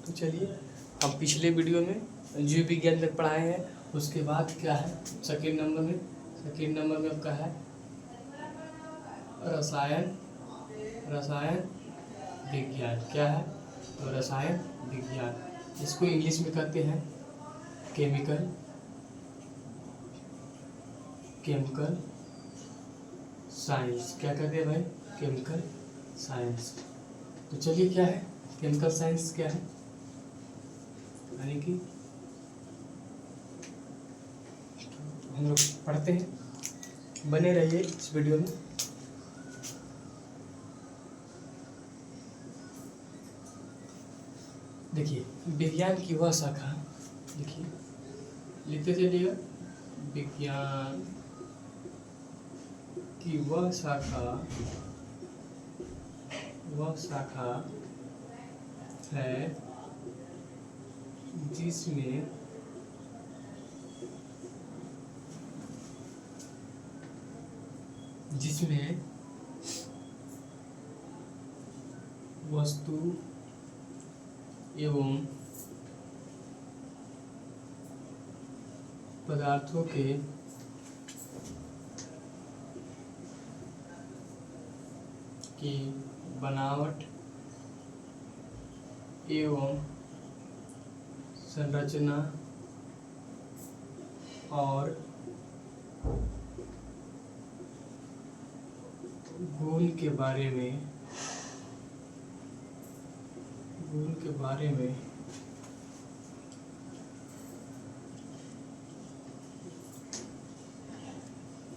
तो चलिए, हम पिछले वीडियो में जीव विज्ञान तक पढ़ाए हैं। उसके बाद क्या है सेकेंड नंबर में आपका है रसायन विज्ञान। क्या है? तो रसायन विज्ञान, इसको इंग्लिश में कहते हैं केमिकल साइंस। क्या कहते हैं भाई? Chemical science. तो चलिए, क्या है केमिकल साइंस? क्या है यानी कि हम लोग पढ़ते हैं, बने रहिए इस वीडियो में। देखिए, विज्ञान की वह शाखा, देखिए लिखते चलिएगा, विज्ञान की वह शाखा है जिसमें वस्तु एवं पदार्थों के की बनावट एवं संरचना और गुण के बारे में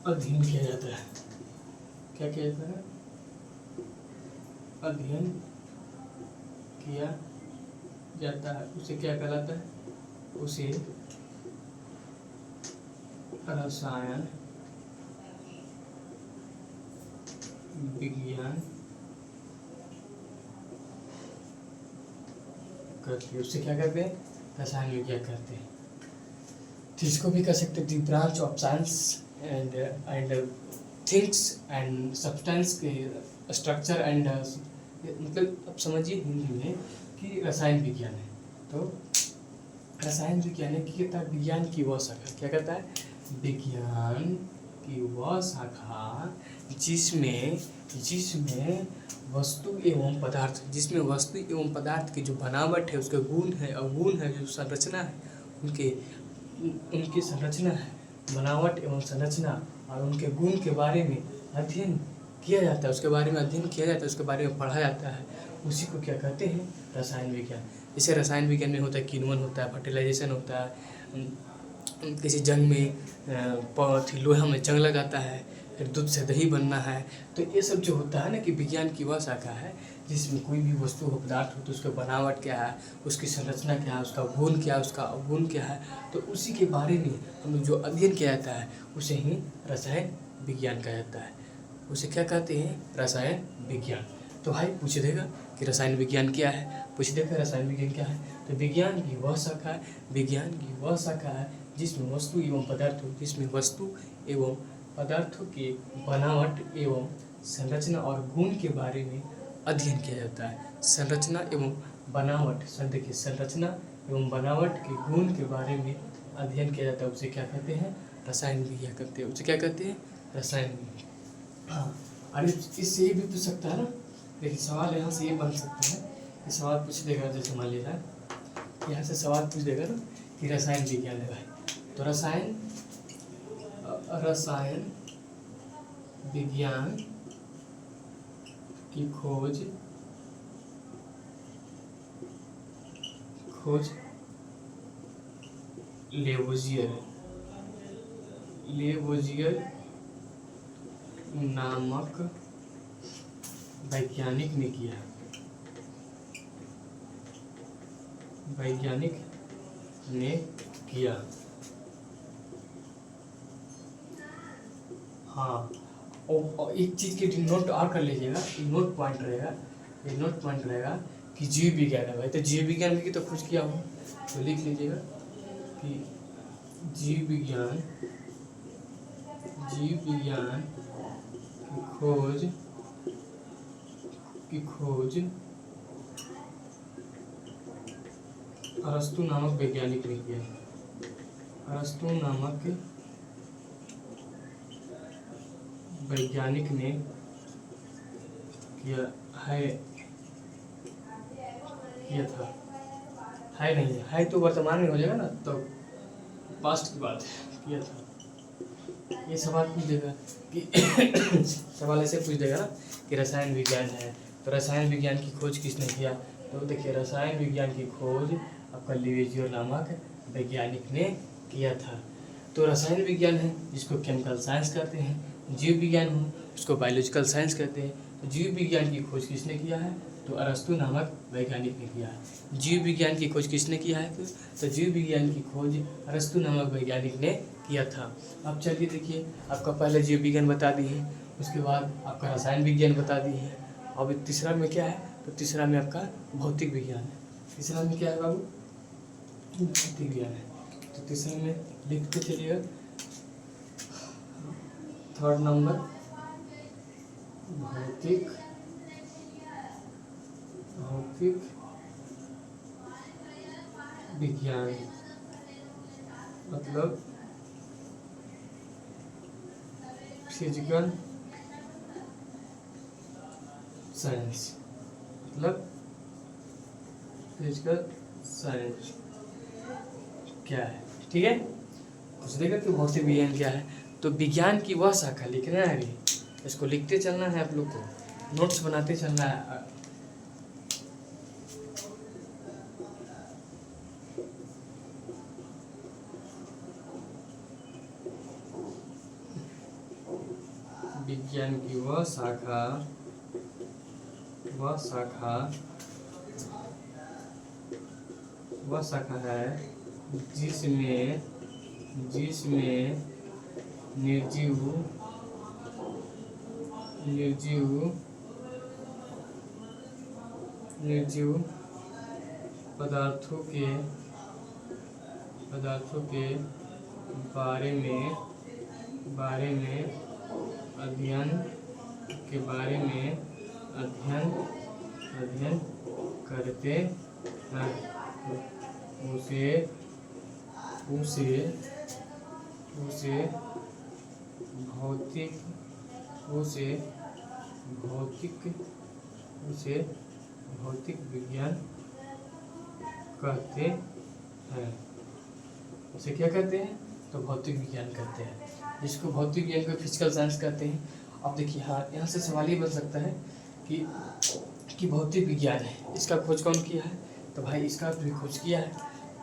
अध्ययन किया जाता है। क्या किया जाता है? अध्ययन किया जाता है। उसे क्या कहलाता है? उसे रसायन विज्ञान करते हैं। उससे क्या करते हैं? रसायन विज्ञान करते हैं। तो इसको भी कह सकते हैं दी branch of science and things and substance के स्ट्रक्चर एंड मतलब अब समझिए हिंदी में कि रसायन विज्ञान है। तो रसायन विज्ञान है कि कहता है विज्ञान की वह शाखा। क्या कहता है? विज्ञान की वह शाखा जिसमें वस्तु एवं पदार्थ की जो बनावट है, उसके गुण है, अवगुण है, जो संरचना है, उनकी संरचना है, बनावट एवं संरचना और उनके गुण के बारे में अध्ययन किया जाता है। उसके बारे में अध्ययन किया जाता है, उसके बारे में पढ़ा जाता है। उसी को क्या कहते हैं? रसायन विज्ञान। जैसे रसायन विज्ञान में होता है किण्वन होता है, फर्टिलाइजेशन होता है, किसी जंग में लोहा में जंग लगाता है, फिर दूध से दही बनना है। तो ये सब जो होता है ना कि विज्ञान की वह शाखा है जिसमें कोई भी वस्तु हो, पदार्थ हो, तो उसका बनावट क्या है, उसकी संरचना क्या है, उसका गुण क्या है, उसका अवगुण क्या है, तो उसी के बारे में हम लोग जो अध्ययन किया जाता है उसे ही रसायन विज्ञान कहा जाता है। उसे क्या कहते हैं? रसायन विज्ञान। तो भाई पूछ देगा कि रसायन विज्ञान क्या है, पूछ देगा रसायन विज्ञान क्या है। तो विज्ञान की वह शाखा है जिसमें वस्तु एवं पदार्थों की बनावट एवं संरचना और गुण के बारे में अध्ययन किया जाता है। संरचना एवं बनावट के गुण के बारे में अध्ययन किया जाता है। उसे क्या कहते हैं? रसायन विज्ञान करते हैं। उसे क्या कहते हैं? रसायन विज्ञान। हाँ, अरे इससे ये भी पूछ सकता है ना। देखिए, सवाल यहाँ से ये बन सकता है कि सवाल पूछ देगा, जैसे मान लीजिए यहाँ से सवाल पूछ देगा ना कि रसायन विज्ञान है भाई, तो रसायन विज्ञान की खोज लेवोजियर नामक वैज्ञानिक ने किया। हाँ, और एक चीज़ की नोट और कर लीजिएगा, नोट पॉइंट रहेगा कि जीव विज्ञान है भाई। तो जीव विज्ञान की तो खोज किया हो, तो लिख लीजिएगा कि जीव विज्ञान की खोज अरस्तु नामक वैज्ञानिक ने किया। अरस्तु नामक वैज्ञानिक ने किया है, किया था, है नहीं है तो वर्तमान में हो जाएगा ना, तो पास्ट की बात है, किया था। ये सवाल पूछ देगा कि सवाल ऐसे पूछ देगा ना कि रसायन विज्ञान है, तो रसायन विज्ञान की खोज किसने किया, तो देखिए रसायन विज्ञान की खोज आपका लिवेजियर नामक वैज्ञानिक ने किया था। तो रसायन विज्ञान है जिसको केमिकल साइंस कहते हैं, जीव विज्ञान हो उसको बायोलॉजिकल साइंस कहते हैं। तो जीव विज्ञान की खोज किसने किया है, तो अरस्तु नामक वैज्ञानिक ने किया है। जीव विज्ञान की खोज किसने किया है, तो जीव विज्ञान की खोज अरस्तु नामक वैज्ञानिक ने किया था। अब चलिए देखिए, आपका पहले जीव विज्ञान बता दिए, उसके बाद आपका रसायन विज्ञान बता दिए, अब तीसरा में क्या है, तो तीसरा में आपका भौतिक विज्ञान है। तीसरा में क्या है बाबू, भौतिक विज्ञान है। तो तीसरे में लिखते चलिएगा, थर्ड नंबर भौतिक विज्ञान, मतलब फिजिकल साइंस, मतलब फिजिकल साइंस क्या है, ठीक है। पूछ देगा कि भौतिक विज्ञान क्या है, तो विज्ञान की वह शाखा लिखना है, इसको लिखते चलना है, आप लोग को नोट्स बनाते चलना है। विज्ञान की वह शाखा है जिसमें निर्जीव पदार्थों के बारे में अध्ययन करते हैं, उसे भौतिक विज्ञान कहते हैं। उसे क्या कहते हैं, तो भौतिक विज्ञान कहते हैं, जिसको भौतिक विज्ञान को फिजिकल साइंस कहते हैं। अब देखिए, हाँ यहाँ से सवाल ये बन सकता है कि भौतिक विज्ञान है, इसका खोज कौन किया है, तो भाई इसका भी खोज किया है,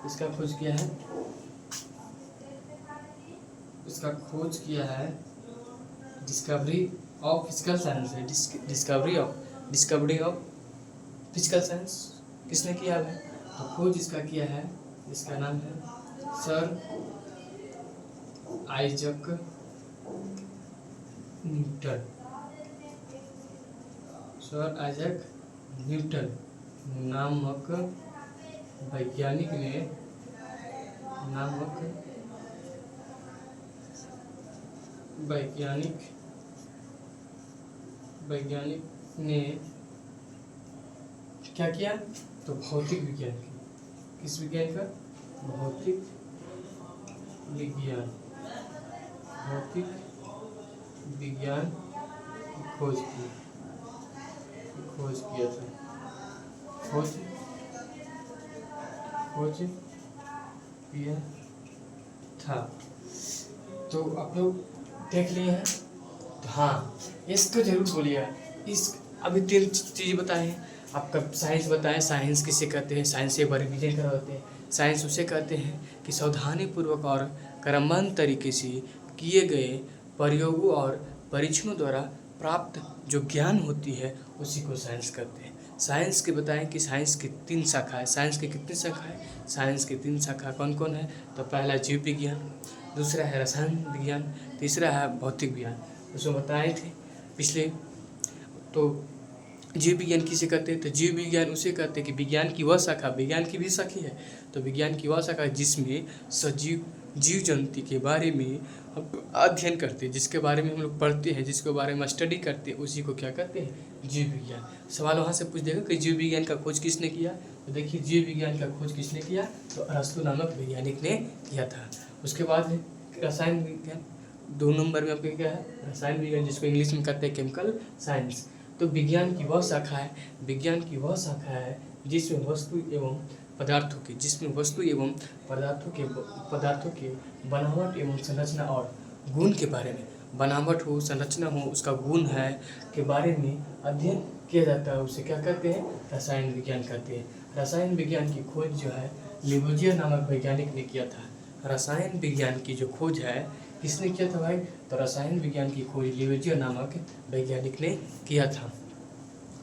इसका खोज किया है डिस्कवरी ऑफ फिजिकल साइंस है, डिस्कवरी ऑफ फिजिकल साइंस किसने किया है, तो खोज इसका किया है, इसका नाम है सर आइजक न्यूटन नामक वैज्ञानिक ने क्या किया, तो भौतिक विज्ञान की, किस विज्ञान का, भौतिक विज्ञान की खोज किया था। तो आप लोग देख लिए हैं, तो हाँ इसको जरूर बोलिएगा। अभी 3 चीज़ बताए हैं, आपका साइंस बताएं, साइंस किसे कहते हैं, साइंस से बारे में करवाते हैं। साइंस उसे कहते हैं कि सावधानीपूर्वक और क्रमबद्ध तरीके से किए गए प्रयोगों और परीक्षणों द्वारा प्राप्त जो ज्ञान होती है उसी को साइंस कहते हैं। साइंस के बताएं कि साइंस की 3 शाखा है। साइंस की कितनी शाखा है, साइंस की 3 शाखा कौन कौन है, तो पहला जीव विज्ञान, दूसरा है रसायन विज्ञान, तीसरा है भौतिक विज्ञान। उसमें बताए थे पिछले। तो जीव विज्ञान किसे कहते हैं, तो जीव विज्ञान उसे कहते हैं कि विज्ञान की वह शाखा, विज्ञान की भी शाखा है, तो विज्ञान की वह शाखा जिसमें सजीव जीव जंतु के बारे में हम अध्ययन करते हैं, जिसके बारे में हम लोग पढ़ते हैं, जिसके बारे में स्टडी करते हैं, उसी को क्या कहते हैं, जीव विज्ञान। सवाल वहाँ से पूछ देगा कि जीव विज्ञान का खोज किसने किया, तो देखिए जीव विज्ञान का खोज किसने किया, तो अरस्तु नामक वैज्ञानिक ने किया था। उसके बाद है रसायन विज्ञान, 2 नंबर में आपके क्या है, रसायन विज्ञान, जिसको इंग्लिश में कहते हैं केमिकल साइंस। तो विज्ञान की वह शाखा है, विज्ञान की वह शाखा है जिसमें वस्तु एवं पदार्थों के बनावट एवं संरचना और गुण के बारे में, बनावट हो, संरचना हो, उसका गुण है के बारे में अध्ययन किया जाता है। उसे क्या कहते हैं, रसायन विज्ञान कहते हैं। रसायन विज्ञान की खोज जो है लेवोजियर नामक वैज्ञानिक ने किया था। रसायन विज्ञान की जो खोज है किसने किया था भाई, तो रसायन विज्ञान की खोज लेवोजियर नामक वैज्ञानिक ने किया था।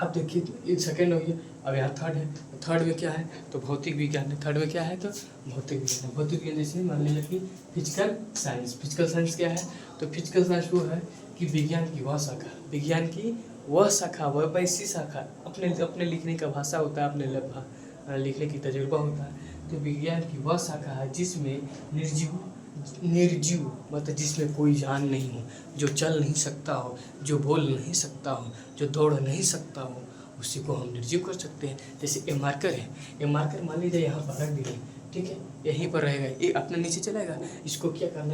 अब देखिए ये सेकेंड हो गया, अब यहाँ थर्ड है, तो थर्ड में क्या है, तो भौतिक विज्ञान है। थर्ड में क्या है, तो भौतिक विज्ञान। भौतिक विज्ञान जैसे मान लीजिए कि फिजिकल साइंस। फिजिकल साइंस क्या है, तो फिजिकल साइंस वो है कि विज्ञान की वह शाखा, वह वैसी शाखा, अपने लिखने का भाषा होता है, अपने लिखने की तजुर्बा होता है। तो विज्ञान की वह शाखा है जिसमें निर्जीव मतलब जिसमें कोई जान नहीं हो, जो चल नहीं सकता हो, जो बोल नहीं सकता हो, जो दौड़ नहीं सकता हो, उसी को हम निर्जीव कर सकते हैं। जैसे ये मार्कर है, ये मार्कर मान लीजिए यहाँ पर रख दिए, ठीक है, यहीं पर रहेगा, ये अपने नीचे चलेगा, इसको क्या करना है,